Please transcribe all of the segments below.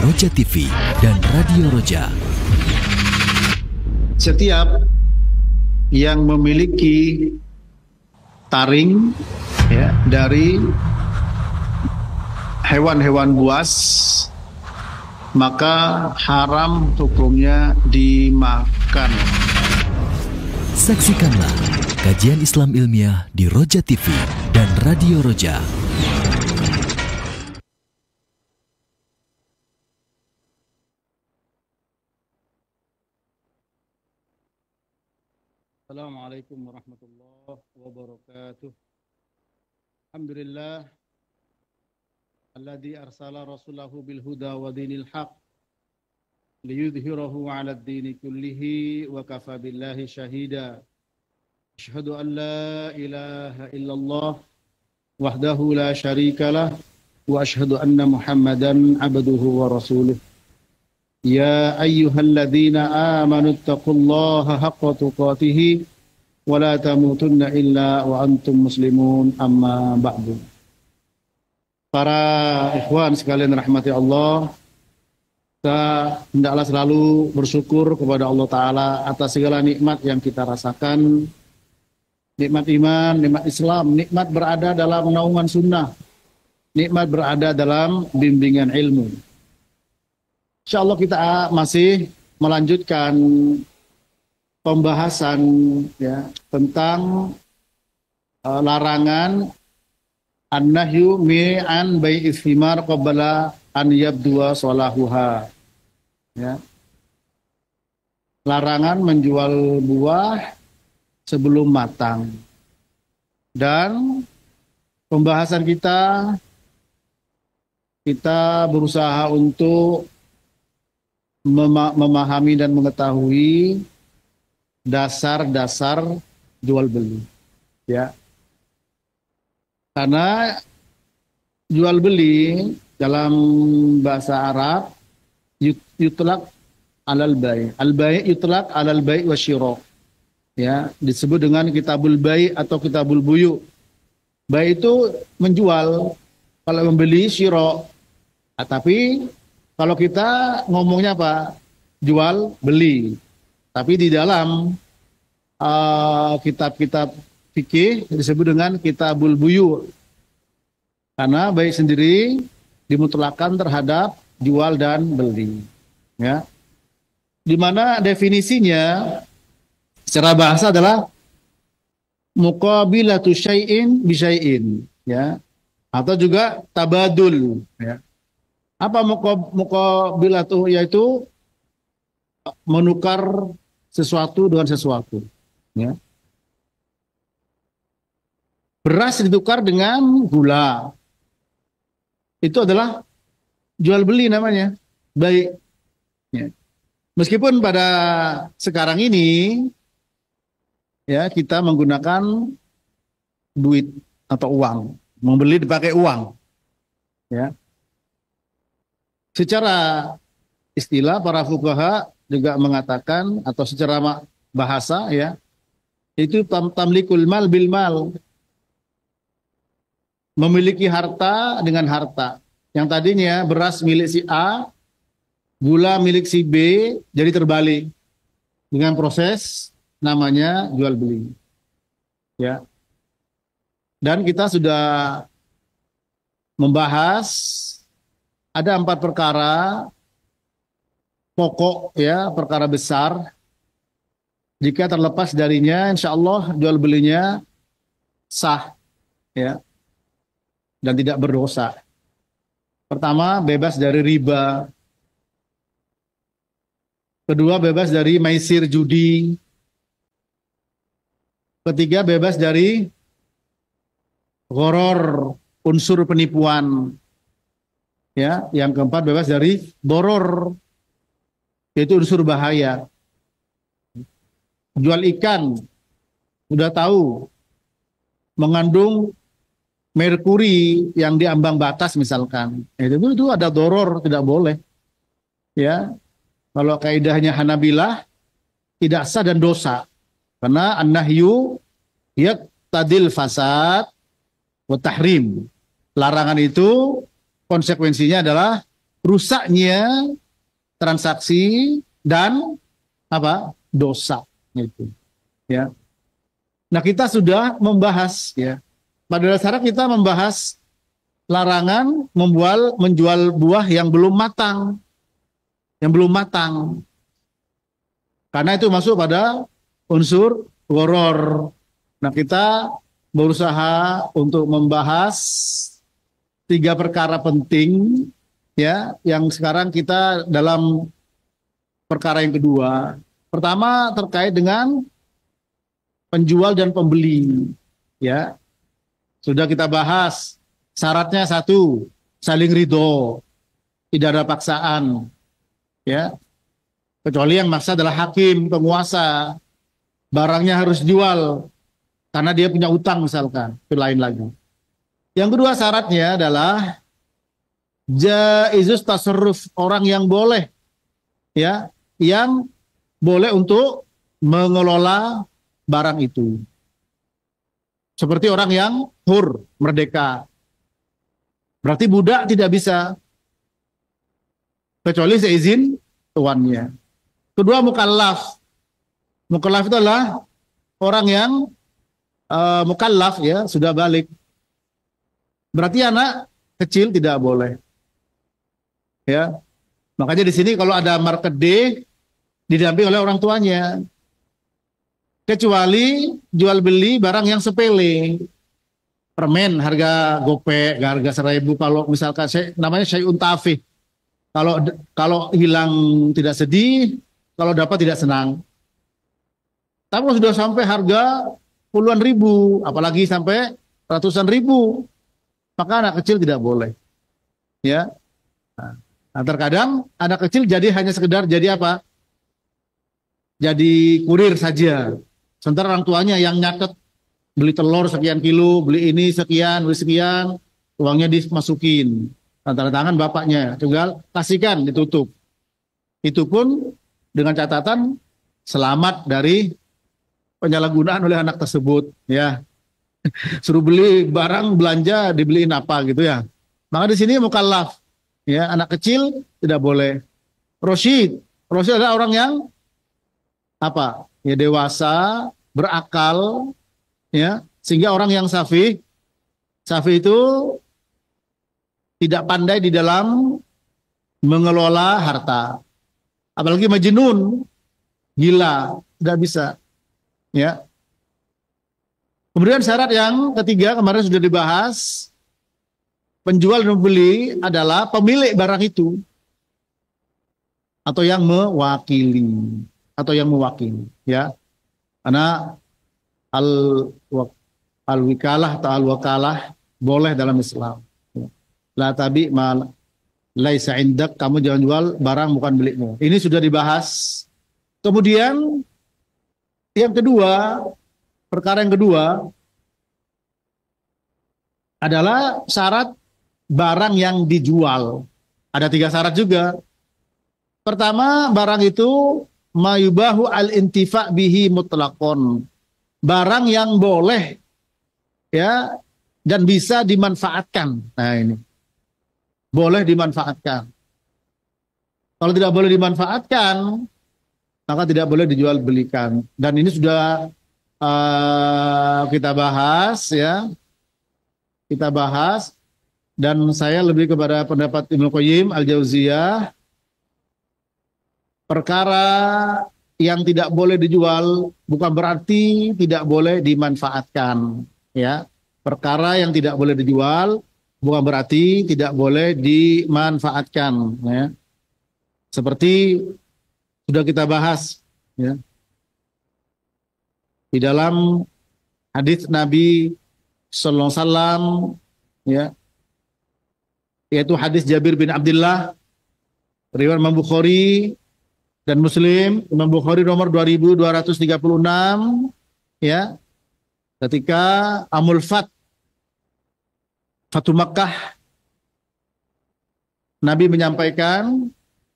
Roja TV dan Radio Roja. Setiap yang memiliki taring ya, dari hewan-hewan buas, maka haram hukumnya dimakan. Saksikanlah kajian Islam ilmiah di Roja TV dan Radio Roja. Assalamualaikum warahmatullahi wabarakatuh. Alhamdulillah alladzi arsala rasulahu bil huda wa dinil haq liyudhhirahu 'ala ad-dini kullihi wa kafa billahi shahida. Asyhadu an la ilaha illallah wahdahu la syarikalah wa asyhadu anna Muhammadan 'abduhu wa rasuluh. Ya ayyuhalladzina amanu taqullaha haqqa tuqatih wa la tamutunna illa wa antum muslimun, amma ba'du. Para ikhwan sekalian rahmati Allah, kita hendaklah selalu bersyukur kepada Allah Ta'ala atas segala nikmat yang kita rasakan. Nikmat iman, nikmat Islam, nikmat berada dalam naungan sunnah, nikmat berada dalam bimbingan ilmu. Insyaallah kita masih melanjutkan pembahasan ya tentang larangan an-nahyu mi'an bai'is thimar qabla an yabdua salahuha. Ya. Larangan menjual buah sebelum matang. Dan pembahasan kita berusaha untuk memahami dan mengetahui dasar-dasar jual beli, ya. Karena jual beli dalam bahasa Arab yutlaq alal bai'. Al-bai' yutlaq alal bai' wa syira'. Ya, disebut dengan kitabul bai' atau kitabul buyu'. Bai' itu menjual, kalau membeli syira'. Tapi kalau kita ngomongnya apa? Jual beli. Tapi di dalam kitab-kitab fikih disebut dengan kitabul buyu. Karena baik sendiri dimutlakan terhadap jual dan beli. Ya. Di mana definisinya secara bahasa adalah muqabilatu syai'in bi syai'in, ya. Atau juga tabadul, ya. Apa muqabilatu, yaitu menukar sesuatu dengan sesuatu, ya. Beras ditukar dengan gula, itu adalah jual beli namanya. Baik, ya. Meskipun pada sekarang ini ya kita menggunakan duit atau uang, membeli dipakai uang, ya. Secara istilah para fuqaha juga mengatakan, atau secara bahasa ya, itu tamlikul mal bil mal, memiliki harta dengan harta. Yang tadinya beras milik si A, gula milik si B, jadi terbalik dengan proses namanya jual beli, ya. Dan kita sudah membahas ada 4 perkara pokok, ya, perkara besar. Jika terlepas darinya, insya Allah jual belinya sah, ya, dan tidak berdosa. Pertama, bebas dari riba. Kedua, bebas dari maisir judi. Ketiga, bebas dari gharar, unsur penipuan. Ya, yang keempat, bebas dari doror, yaitu unsur bahaya. Jual ikan, udah tahu mengandung merkuri yang di ambang batas misalkan, itu ada doror, tidak boleh. Ya, kalau kaidahnya Hanabilah tidak sah dan dosa, karena an-nahyu yaqtadil fasad wa tahrim. Larangan itu konsekuensinya adalah rusaknya transaksi dan apa? Dosa itu. Ya. Nah, kita sudah membahas ya. Pada dasarnya kita membahas larangan menjual buah yang belum matang. Yang belum matang. Karena itu masuk pada unsur gharar. Nah, kita berusaha untuk membahas 3 perkara penting ya, yang sekarang kita dalam perkara yang kedua. Pertama terkait dengan penjual dan pembeli ya. Sudah kita bahas syaratnya 1, saling ridho, tidak ada paksaan ya. Kecuali yang maksa adalah hakim, penguasa. Barangnya harus jual karena dia punya utang misalkan, itu lain lagi. Yang kedua syaratnya adalah jaizus tasarruf, orang yang boleh ya, yang boleh untuk mengelola barang itu. Seperti orang yang hur, merdeka. Berarti budak tidak bisa kecuali seizin tuannya. Kedua mukallaf. Mukallaf itu adalah orang yang mukallaf ya, sudah balik. Berarti anak kecil tidak boleh. Ya. Makanya di sini kalau ada market day didampingi oleh orang tuanya. Kecuali jual beli barang yang sepele. Permen harga gopek, harga 1.000, kalau misalkan namanya syai'un tafih. Kalau hilang tidak sedih, kalau dapat tidak senang. Tapi kalau sudah sampai harga puluhan ribu, apalagi sampai ratusan ribu, maka anak kecil tidak boleh. Ya. Nah, terkadang anak kecil jadi hanya sekedar jadi apa? Jadi kurir saja. Sementara orang tuanya yang nyatet, beli telur sekian kilo, beli ini sekian, beli sekian, uangnya dimasukin. Antara tangan bapaknya, tinggal kasihkan, ditutup. Itu pun dengan catatan selamat dari penyalahgunaan oleh anak tersebut, ya. Suruh beli barang belanja dibeliin apa gitu ya. Maka di sini mukallaf, ya, anak kecil tidak boleh. Rosyid adalah orang yang apa? Ya, dewasa, berakal, ya, sehingga orang yang safi itu tidak pandai di dalam mengelola harta. Apalagi majnun, gila, tidak bisa. Ya. Kemudian syarat yang ketiga kemarin sudah dibahas, penjual dan pembeli adalah pemilik barang itu atau yang mewakili ya. Karena al-wikalah atau al-wakalah boleh dalam Islam. La tabi ma laisa indak, kamu jangan jual barang bukan milikmu. Ini sudah dibahas. Kemudian yang kedua, perkara yang kedua adalah syarat barang yang dijual. Ada 3 syarat juga. Pertama, barang itu mayubahu al-intifa' bihi mutlaqon. Barang yang boleh ya dan bisa dimanfaatkan. Nah, ini. Boleh dimanfaatkan. Kalau tidak boleh dimanfaatkan, maka tidak boleh dijual belikan. Dan ini sudah kita bahas ya. Kita bahas, dan saya lebih kepada pendapat Ibnu Qayyim Al-Jauziyah, perkara yang tidak boleh dijual bukan berarti tidak boleh dimanfaatkan ya. Perkara yang tidak boleh dijual bukan berarti tidak boleh dimanfaatkan ya. Seperti sudah kita bahas ya. Di dalam hadis Nabi sallallahu alaihi wasallam ya, yaitu hadis Jabir bin Abdullah riwayat Imam Bukhari dan Muslim. Imam Bukhari nomor 2236 ya. Ketika Amul Fatul Makkah, Nabi menyampaikan,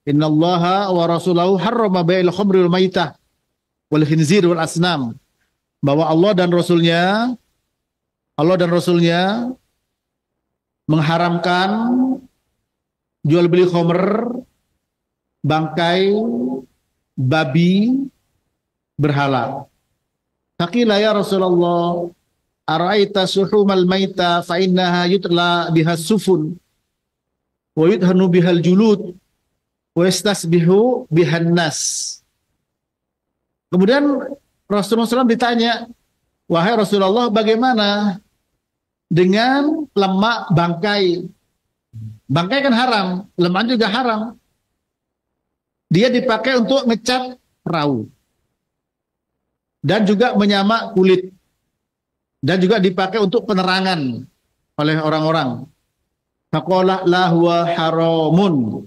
innallaha wa rasulahu harrama bai'al khamri wal maitah wal khinzir wal asnam, bahwa Allah dan Rasulnya mengharamkan jual beli khomer, bangkai babi berhala. Faqila ya Rasulullah, ara'aita suhumal maita fa innaha yutla bihas sufun wa yudhanu bihal julud wa yastasbihu bihan nas. Kemudian Rasulullah SAW ditanya, wahai Rasulullah, bagaimana dengan lemak bangkai? Bangkai kan haram, lemak juga haram. Dia dipakai untuk ngecat perahu dan juga menyamak kulit dan juga dipakai untuk penerangan oleh orang-orang. Faqala la huwa haramun.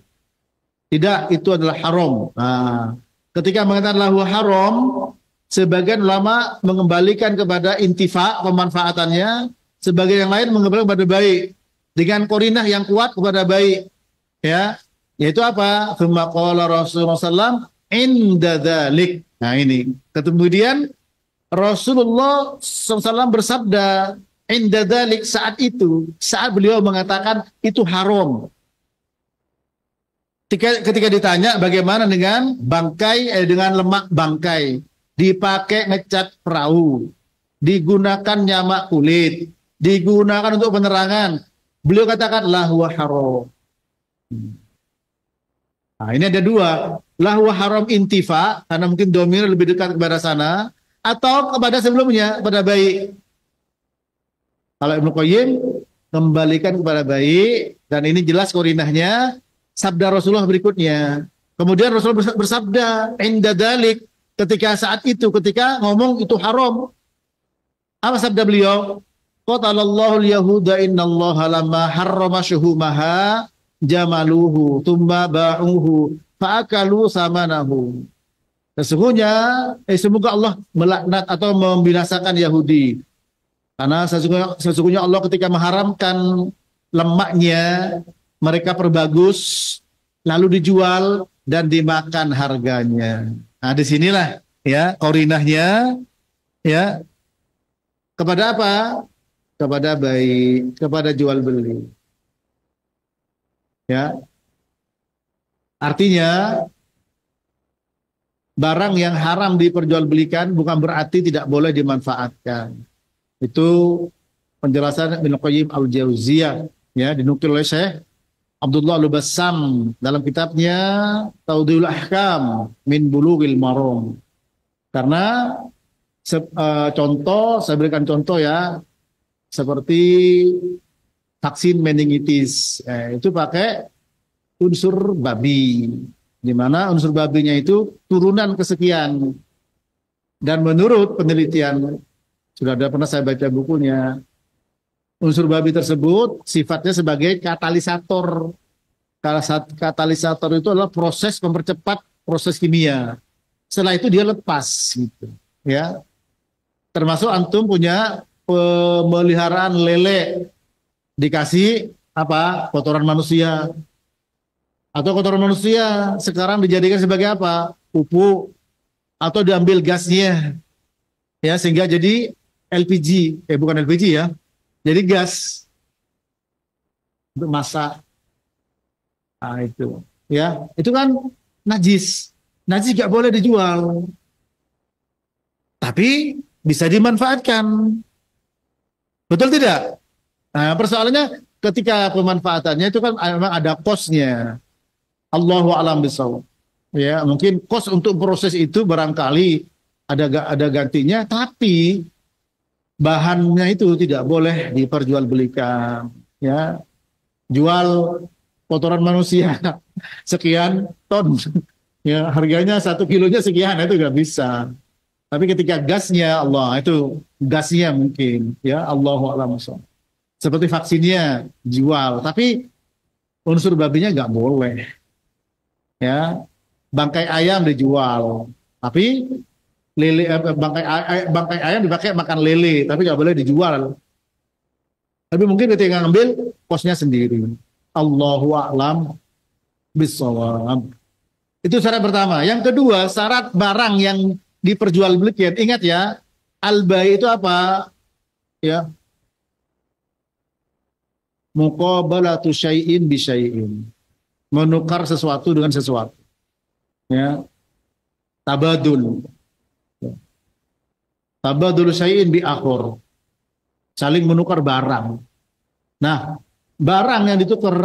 Tidak, itu adalah haram. Nah, ketika mengatakan la huwa haram, sebagian ulama mengembalikan kepada intifa, pemanfaatannya, sebagian yang lain mengembalikan kepada baik dengan qarinah yang kuat kepada baik. Ya, yaitu apa? Tsumma qala Rasulullah sallallahu inda dzalik. Nah, ini. Kemudian Rasulullah SAW bersabda inda dzalik, saat itu, saat beliau mengatakan itu haram. Ketika ditanya bagaimana dengan bangkai, dengan lemak bangkai, dipakai ngecat perahu, digunakan nyamak kulit, digunakan untuk penerangan, beliau katakan la huwa haram. Nah, ini ada dua, la huwa haram intifa, karena mungkin domir lebih dekat kepada sana, atau kepada sebelumnya, pada baik. Kalau Ibnu Qayyim kembalikan kepada baik, dan ini jelas qarinahnya sabda Rasulullah berikutnya. Kemudian Rasulullah bersabda inda dzalik, ketika saat itu, ketika ngomong itu haram, apa sabda beliau? Qatalallahu al-yahuda innallaha lamma harrama syuhumaha jamaluhu thumma ba'uhu fa'akalu samanahu. Sesungguhnya semoga Allah melaknat atau membinasakan Yahudi, karena sesungguhnya Allah ketika mengharamkan lemaknya, mereka perbagus lalu dijual dan dimakan harganya. Nah, disinilah ya qarinahnya, ya, kepada apa? Kepada baik, kepada jual beli. Ya. Artinya barang yang haram diperjualbelikan bukan berarti tidak boleh dimanfaatkan. Itu penjelasan Ibnu Qayyim al-Jauziyah, ya, dinukil oleh Syekh Abdullah Al-Bassam dalam kitabnya Tawdihul Ahkam min Bulughil Maram. Karena contoh, saya berikan contoh ya, seperti vaksin meningitis, itu pakai unsur babi, di mana unsur babinya itu turunan kesekian. Dan menurut penelitian, sudah ada pernah saya baca bukunya, unsur babi tersebut sifatnya sebagai katalisator. Katalisator itu adalah proses mempercepat proses kimia. Setelah itu dia lepas, gitu. Ya, termasuk antum punya pemeliharaan lele, dikasih apa? Kotoran manusia. Atau kotoran manusia sekarang dijadikan sebagai apa? Pupuk, atau diambil gasnya, ya, sehingga jadi LPG, bukan LPG ya, jadi gas untuk masak. Nah, itu, ya, itu kan najis. Najis nggak boleh dijual, tapi bisa dimanfaatkan. Betul tidak? Nah, persoalannya ketika pemanfaatannya itu kan memang ada kosnya. Allahu a'lam bishawab. Ya, mungkin kos untuk proses itu barangkali ada gantinya, tapi bahannya itu tidak boleh diperjualbelikan. Ya, jual kotoran manusia sekian ton, ya, harganya 1 kilonya sekian, itu nggak bisa. Tapi ketika gasnya, Allah, itu gasnya mungkin, ya, Allahu a'lam bishawab. Seperti vaksinnya jual, tapi unsur babinya nggak boleh. Ya, bangkai ayam dijual, tapi lele, bangkai ayam dipakai makan lele, tapi nggak boleh dijual. Tapi mungkin ketika ngambil kosnya sendiri. Allahu a'lam bishawab. Itu syarat pertama. Yang kedua, syarat barang yang diperjualbelikan. Ingat ya, al-bai' itu apa? Ya, muqabalatu syai'in bi syai'in. menukar sesuatu dengan sesuatu. Ya, tabadul. Tabadul syai'in bi akhor. Saling menukar barang. Nah, barang yang ditukar,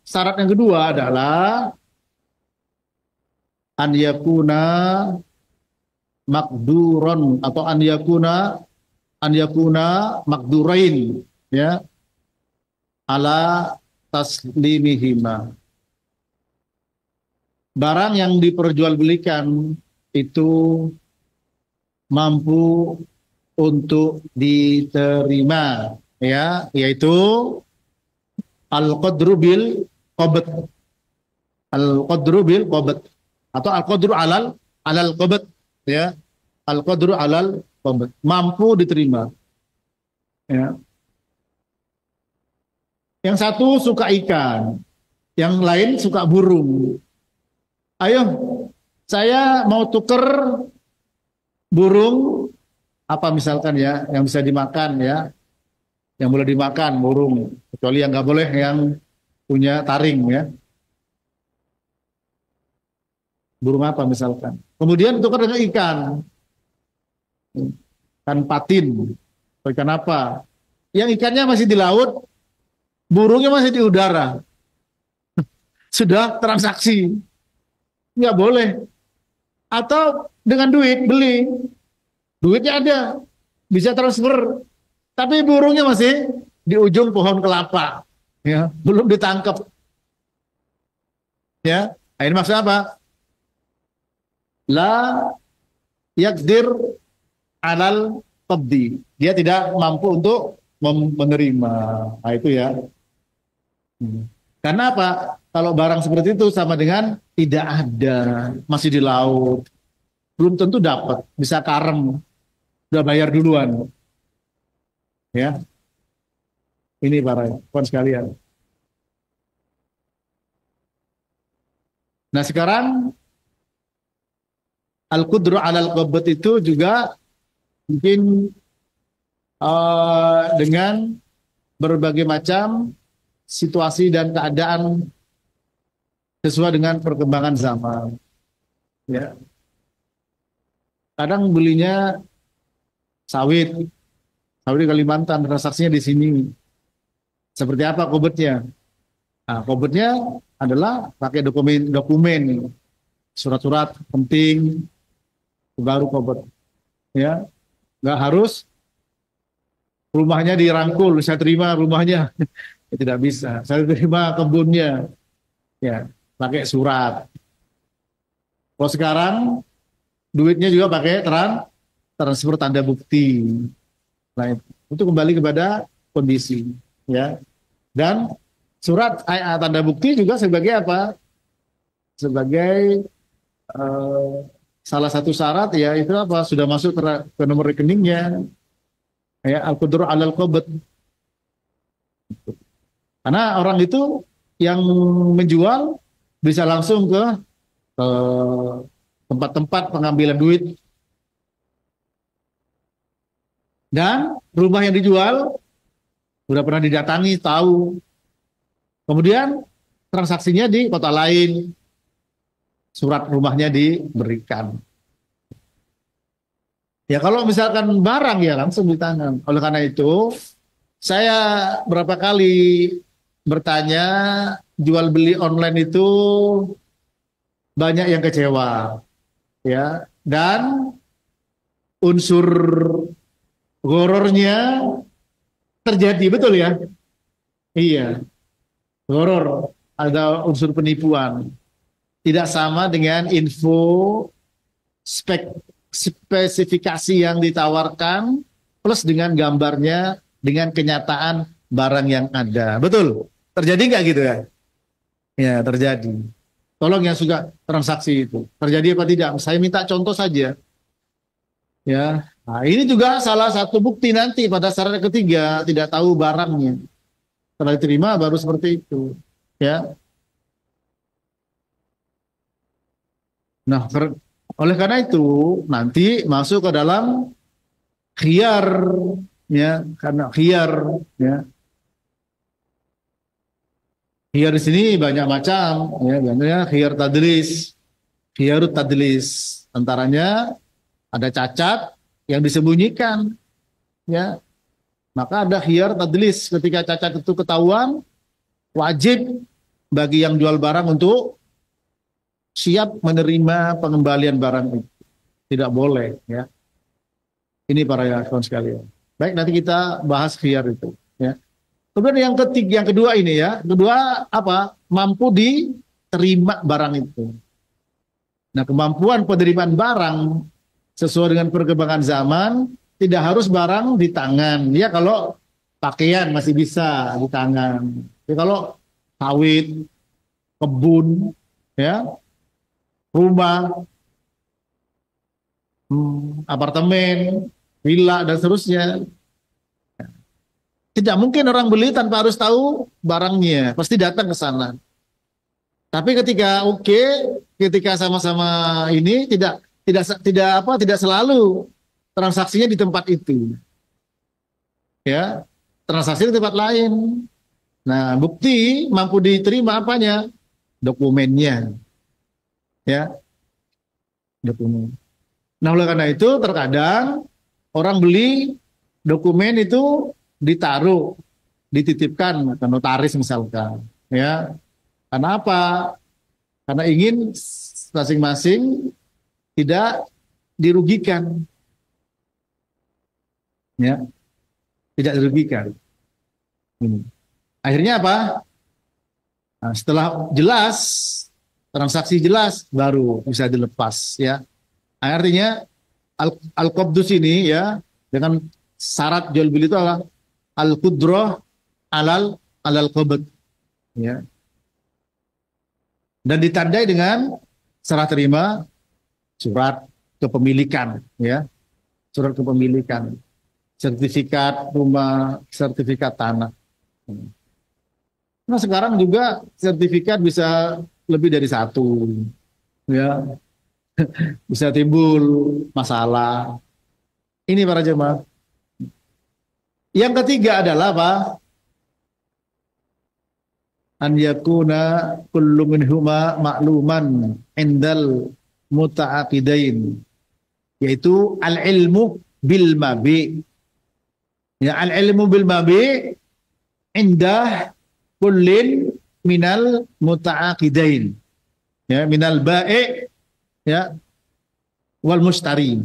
syarat yang kedua adalah an yakuna makduron atau an yakuna makdurain, ya, ala taslimihima. Barang yang diperjualbelikan itu mampu untuk diterima, ya, yaitu al-qadru bil qabd. Al-qadru bil qabd atau al-qadru alal qabd, ya. Al-qadru alal qabd, mampu diterima. Ya. Yang satu suka ikan, yang lain suka burung. Ayo, saya mau tuker burung apa misalkan, ya, yang bisa dimakan, ya, yang boleh dimakan burung, kecuali yang nggak boleh yang punya taring, ya. Burung apa misalkan. Kemudian tukar dengan ikan patin, ikan apa? Yang ikannya masih di laut, burungnya masih di udara. Sudah transaksi. Nggak boleh. Atau dengan duit, beli. Duitnya ada, bisa transfer. Tapi burungnya masih di ujung pohon kelapa. Ya, belum ditangkap. Ya, ini maksudnya apa? La yakdir alal qabdi. Dia tidak mampu untuk menerima. Nah, itu ya. Karena apa? Kalau barang seperti itu sama dengan tidak ada, masih di laut, belum tentu dapat, bisa karem, udah bayar duluan, ya. Ini para kawan sekalian. Nah sekarang al-qudru alal qabd itu juga mungkin dengan berbagai macam situasi dan keadaan sesuai dengan perkembangan zaman. Ya. Kadang belinya sawit di Kalimantan, transaksinya di sini. Seperti apa qabdnya? Nah, qabdnya adalah pakai dokumen, surat-surat penting, baru qabd. Ya, nggak harus rumahnya dirangkul, saya terima rumahnya. Tidak bisa, saya terima kebunnya. Ya, pakai surat. Kalau sekarang duitnya juga pakai transfer tanda bukti. Nah, itu kembali kepada kondisi, ya. Dan surat tanda bukti juga sebagai apa? Sebagai salah satu syarat, ya, itu apa? Sudah masuk ke nomor rekeningnya. Ya, al-qudru alal qabd. Karena orang itu yang menjual bisa langsung ke tempat-tempat pengambilan duit. Dan rumah yang dijual sudah pernah didatangi, tahu. Kemudian transaksinya di kota lain, surat rumahnya diberikan. Ya kalau misalkan barang, ya langsung di tangan. Oleh karena itu, saya berapa kali bertanya, jual beli online itu banyak yang kecewa, ya, dan unsur gorornya terjadi, betul ya? Iya, goror, ada unsur penipuan. Tidak sama dengan info spesifikasi yang ditawarkan plus dengan gambarnya, dengan kenyataan barang yang ada. Betul? Terjadi nggak gitu ya? Ya, terjadi. Tolong yang suka transaksi itu. Terjadi apa tidak? Saya minta contoh saja. Ya. Nah, ini juga salah satu bukti nanti pada syarat ketiga, tidak tahu barangnya. Setelah diterima baru seperti itu. Ya. Nah, oleh karena itu nanti masuk ke dalam khiyar, ya, karena khiyar, ya. Khiyar di sini banyak macam, ya, biasanya khiyar tadlis, khiyarut tadlis. Antaranya ada cacat yang disembunyikan, ya. Maka ada khiyar tadlis, ketika cacat itu ketahuan, wajib bagi yang jual barang untuk siap menerima pengembalian barang itu. Tidak boleh, ya. Ini para kawan sekalian. Baik, nanti kita bahas khiyar itu, ya. Kemudian yang kedua ini, ya. Kedua apa? Mampu diterima barang itu. Nah, kemampuan penerimaan barang sesuai dengan perkembangan zaman, tidak harus barang di tangan. Ya, kalau pakaian masih bisa di tangan. Ya, kalau sawit, kebun, ya, rumah, apartemen, villa dan seterusnya. Tidak mungkin orang beli tanpa harus tahu barangnya, pasti datang ke sana. Tapi ketika sama-sama ini tidak selalu transaksinya di tempat itu. Ya, transaksi di tempat lain. Nah, bukti mampu diterima apanya? Dokumennya. Ya, dokumen. Nah, oleh karena itu terkadang orang beli dokumen itu ditaruh, dititipkan ke notaris misalkan, ya. Karena apa? Karena ingin masing-masing tidak dirugikan, ya, tidak dirugikan. Akhirnya apa? Nah, setelah jelas transaksi jelas, baru bisa dilepas, ya. Artinya al-qabdus ini, ya, dengan syarat jual beli itu adalah al-qudrah alal qabd, ya. Dan ditandai dengan serah terima surat kepemilikan, ya. Surat kepemilikan, sertifikat rumah, sertifikat tanah. Nah, sekarang juga sertifikat bisa lebih dari satu, ya. Bisa timbul masalah. Ini para jemaah. Yang ketiga adalah apa? An yakuna kullu minhuma ma'luman indal muta'aqidain, yaitu al-ilmu bil mabi. Ya, al-ilmu bil mabi indah kullin minal muta'aqidain. Ya, minal ba'i, ya, wal mustari.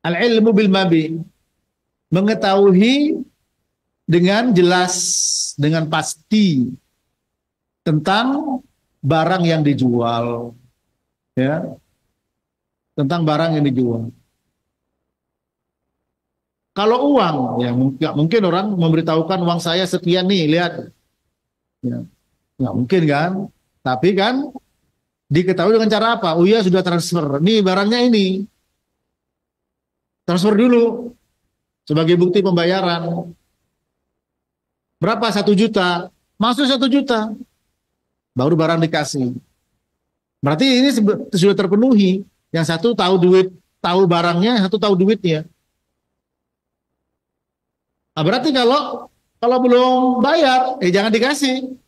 Al-ilmu bil mabi, mengetahui dengan jelas, dengan pasti tentang barang yang dijual, ya, tentang barang yang dijual. Kalau uang, ya nggak mungkin orang memberitahukan uang saya sekian nih, lihat, ya, nggak mungkin kan? Tapi kan diketahui dengan cara apa? Oh iya, sudah transfer, nih barangnya ini, transfer dulu sebagai bukti pembayaran. Berapa? 1 juta. Masuk 1 juta. Baru barang dikasih. Berarti ini sudah terpenuhi. Yang satu tahu duit, tahu barangnya, yang satu tahu duitnya. Nah, berarti kalau belum bayar, jangan dikasih.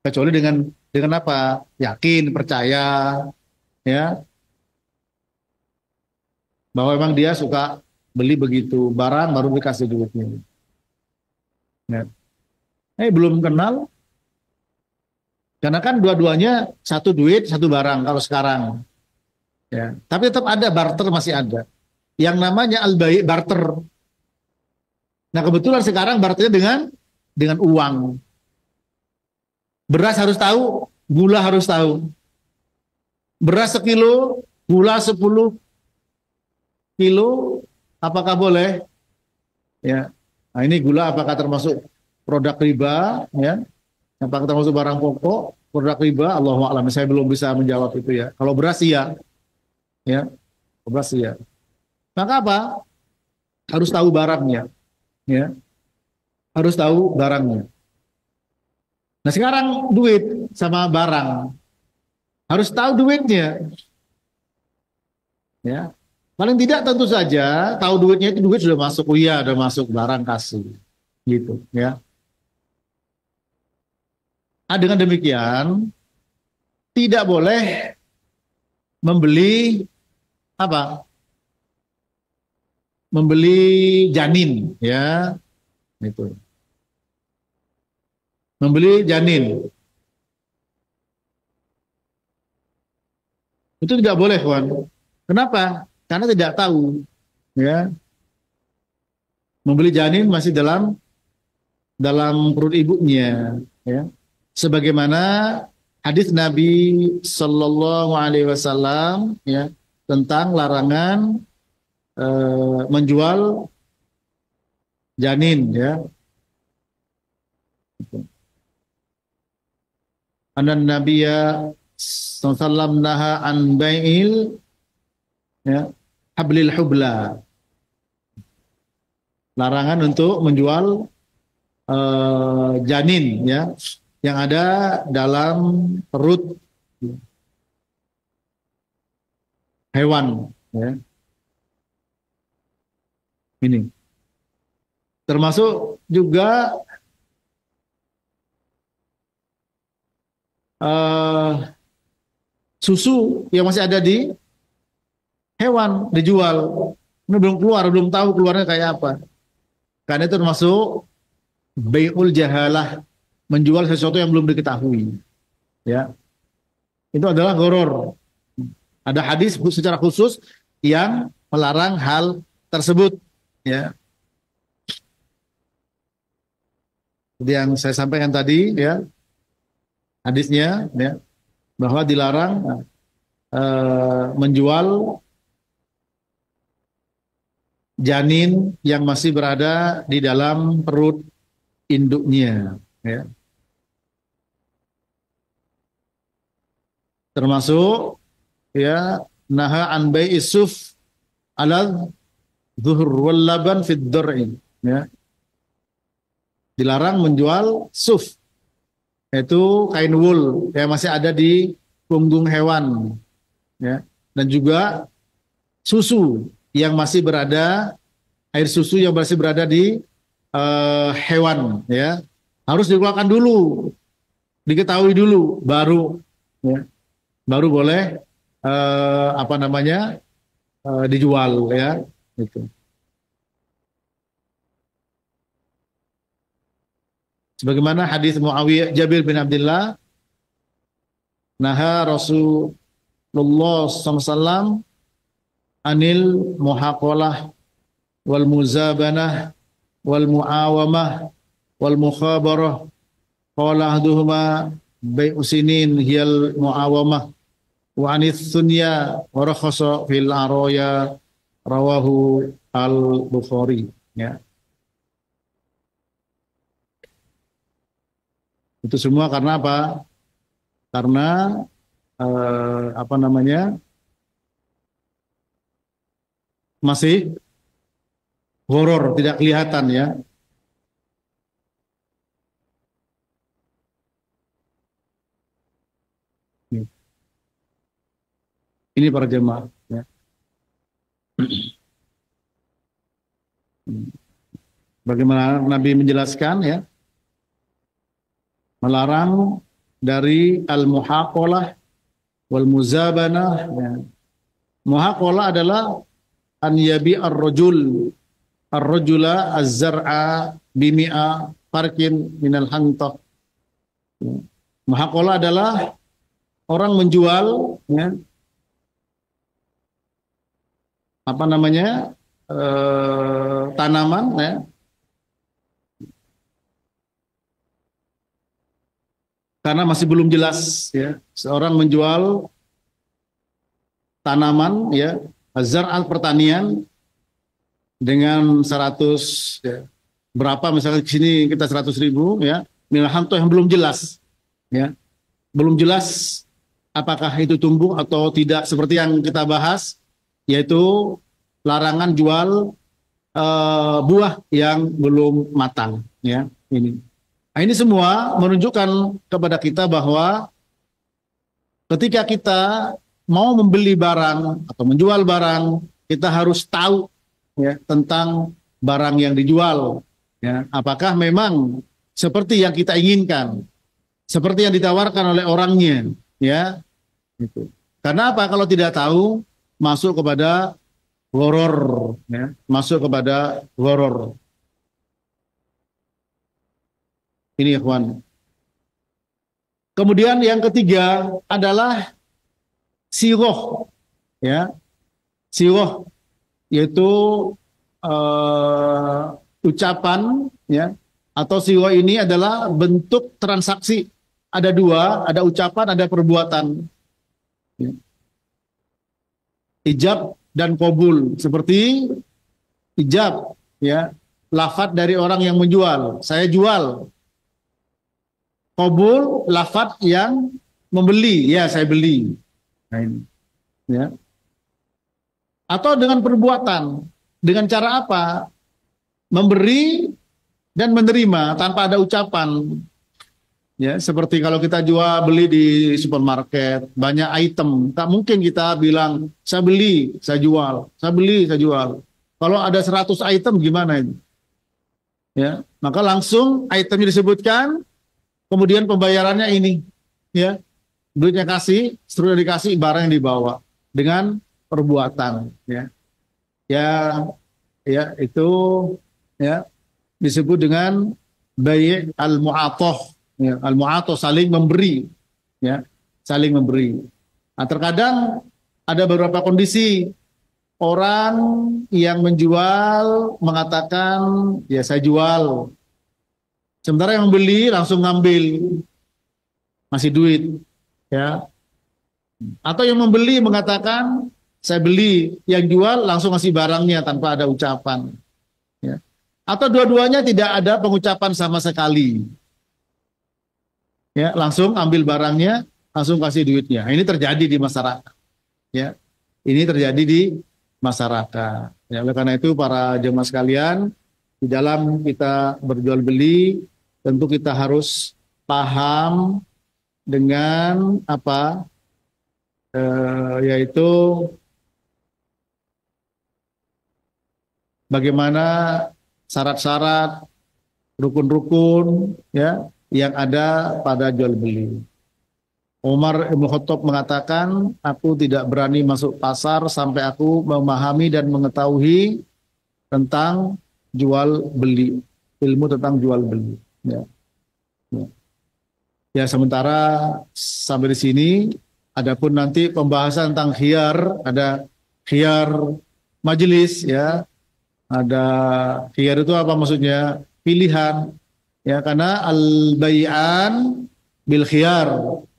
Kecuali dengan apa? Yakin, percaya, ya, bahwa memang dia suka beli begitu, barang baru dikasih duitnya. Ya. Belum kenal, karena kan dua-duanya satu duit, satu barang kalau sekarang. Ya. Tapi tetap ada barter, masih ada. Yang namanya al-bai' barter. Nah, kebetulan sekarang barternya dengan uang. Beras harus tahu, gula harus tahu. Beras 1 kilo, gula 10 kilo, apakah boleh? Ya. Nah, ini gula apakah termasuk produk riba, ya? Apakah termasuk barang pokok, produk riba? Allahu a'lam. Saya belum bisa menjawab itu, ya. Kalau beras iya. Ya. Beras iya. Maka apa? Harus tahu barangnya, ya. Harus tahu barangnya. Nah, sekarang duit sama barang. Harus tahu duitnya. Ya. Paling tidak tentu saja tahu duitnya itu duit sudah masuk, oh iya, sudah masuk barang kasih, gitu ya. Nah, dengan demikian tidak boleh membeli apa? Membeli janin, ya, itu. Membeli janin itu tidak boleh, kawan. Kenapa? Karena tidak tahu, ya. Membeli janin masih dalam perut ibunya, ya. Sebagaimana hadis Nabi Shallallahu Alaihi Wasallam, ya, tentang larangan menjual janin, ya. Anan Nabiya Sallallahu naha an bai'il, ya, hablil hubla. Larangan untuk menjual janin, ya, yang ada dalam perut hewan, ya. Ini termasuk juga susu yang masih ada di hewan dijual. Ini belum keluar, belum tahu keluarnya kayak apa. Karena itu termasuk bai'ul jahalah, menjual sesuatu yang belum diketahui, ya. Itu adalah gharar. Ada hadis secara khusus yang melarang hal tersebut, ya. Seperti yang saya sampaikan tadi, ya, hadisnya, ya, bahwa dilarang menjual janin yang masih berada di dalam perut induknya, ya. Termasuk, ya, naha an bai'is suf ala zuhur wal laban fid dar'i, ya. Dilarang menjual suf, yaitu kain wool yang masih ada di punggung hewan, ya, dan juga susu yang masih berada, air susu yang masih berada di hewan, ya, harus dikeluarkan dulu, diketahui dulu, baru, ya, baru boleh dijual, ya, itu. Sebagaimana hadis Muawiyah Jabir bin Abdullah, naha Rasulullah SAW anil muhaqalah wal muzabanah wal muawamah wal mukhabarah, qala ahduhuma bai'u sinin hiyal muawamah wa anis sunya wa rakhasa fil araya, rawahu al-Bukhari, ya. Itu semua karena apa? Karena masih horor, tidak kelihatan, ya. Ini para jemaah, ya. Bagaimana Nabi menjelaskan, ya, melarang dari al-muhaqalah wal muzabanah, ya. Muhaqalah adalah an yabi ar-rajula az-zar'a bimi'a farkin minal hantah. Muhaqalah adalah orang menjual, ya, tanaman, ya, karena masih belum jelas, ya. Seorang menjual tanaman, ya, zar'al pertanian dengan 100, ya, berapa, misalnya di sini kita 100.000, ya, milhanto yang belum jelas, ya, belum jelas apakah itu tumbuh atau tidak, seperti yang kita bahas, yaitu larangan jual buah yang belum matang, ya, ini. Nah, ini semua menunjukkan kepada kita bahwa ketika kita mau membeli barang atau menjual barang kita harus tahu ya tentang barang yang dijual. Ya, apakah memang seperti yang kita inginkan, seperti yang ditawarkan oleh orangnya, ya. Itu. Karena apa? Kalau tidak tahu, masuk kepada gharar, ya, masuk kepada gharar. Ini ikhwan. Kemudian yang ketiga adalah siroh, ya, siroh yaitu ucapan, ya, atau siroh ini adalah bentuk transaksi. Ada dua, ada ucapan, ada perbuatan. Ya. Ijab dan qabul. Seperti ijab, ya, lafadz dari orang yang menjual, saya jual. Qabul, lafadz yang membeli, ya saya beli. Nah, ini, ya. Atau dengan perbuatan, dengan cara apa? Memberi dan menerima tanpa ada ucapan. Ya, seperti kalau kita jual beli di supermarket, banyak item, tak mungkin kita bilang saya beli, saya jual, saya beli, saya jual. Kalau ada 100 item gimana ini? Ya, maka langsung itemnya disebutkan, kemudian pembayarannya ini, ya, duitnya kasih, seterusnya dikasih, barang yang dibawa dengan perbuatan, ya, ya itu, ya, disebut dengan bai' al-mu'atoh, ya, al-mu'atoh saling memberi, ya, saling memberi. Nah, terkadang ada beberapa kondisi orang yang menjual mengatakan, ya saya jual. Sementara yang membeli langsung ngambil, masih duit, ya. Atau yang membeli mengatakan saya beli, yang jual langsung ngasih barangnya tanpa ada ucapan, ya. Atau dua-duanya tidak ada pengucapan sama sekali, ya, langsung ambil barangnya, langsung kasih duitnya. Ini terjadi di masyarakat, ya. Ini terjadi di masyarakat. Ya, oleh karena itu para jemaah sekalian, di dalam kita berjual beli tentu kita harus paham dengan apa, yaitu bagaimana syarat-syarat, rukun-rukun, ya, yang ada pada jual beli. Umar Ibn Khattab mengatakan, aku tidak berani masuk pasar sampai aku memahami dan mengetahui tentang jual beli, ilmu tentang jual beli. Ya. Ya. Ya, sementara sampai di sini, adapun nanti pembahasan tentang khiyar, ada khiyar majelis, ya, ada khiyar itu apa maksudnya? Pilihan, ya, karena al-bai'an bil khiyar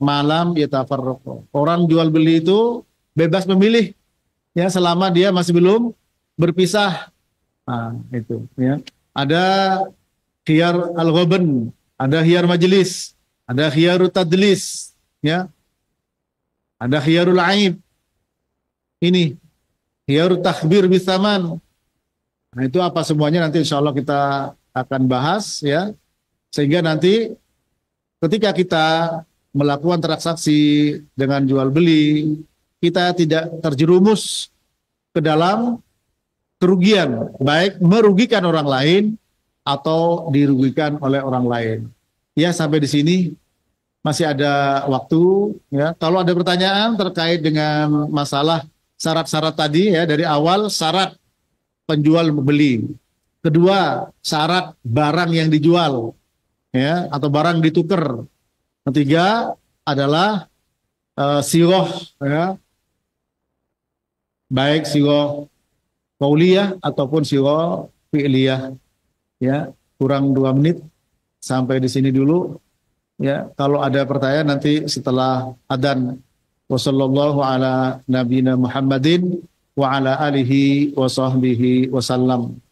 malam yatafarraqu. Orang jual beli itu bebas memilih, ya, selama dia masih belum berpisah. Nah, itu, ya. Ada khiyar al-ghaban, ada khiyar majelis, ada khiyarut tadlis, ya. Ada khiyarul aib. Ini khiyarut takhbir bisaman. Nah, itu apa semuanya nanti insya Allah kita akan bahas, ya. Sehingga nanti ketika kita melakukan transaksi dengan jual beli, kita tidak terjerumus ke dalam kerugian, baik merugikan orang lain atau dirugikan oleh orang lain. Ya, sampai di sini masih ada waktu, ya. Kalau ada pertanyaan terkait dengan masalah syarat-syarat tadi, ya, dari awal syarat penjual beli, kedua syarat barang yang dijual, ya, atau barang ditukar, ketiga adalah siroh, ya, baik siroh qauliyah ataupun siroh fi'liyah, ya. Kurang 2 menit sampai di sini dulu, ya. Kalau ada pertanyaan nanti setelah adzan. Wassallallahu ala nabiyina Muhammadin wa ala alihi wa sahbihi wasallam.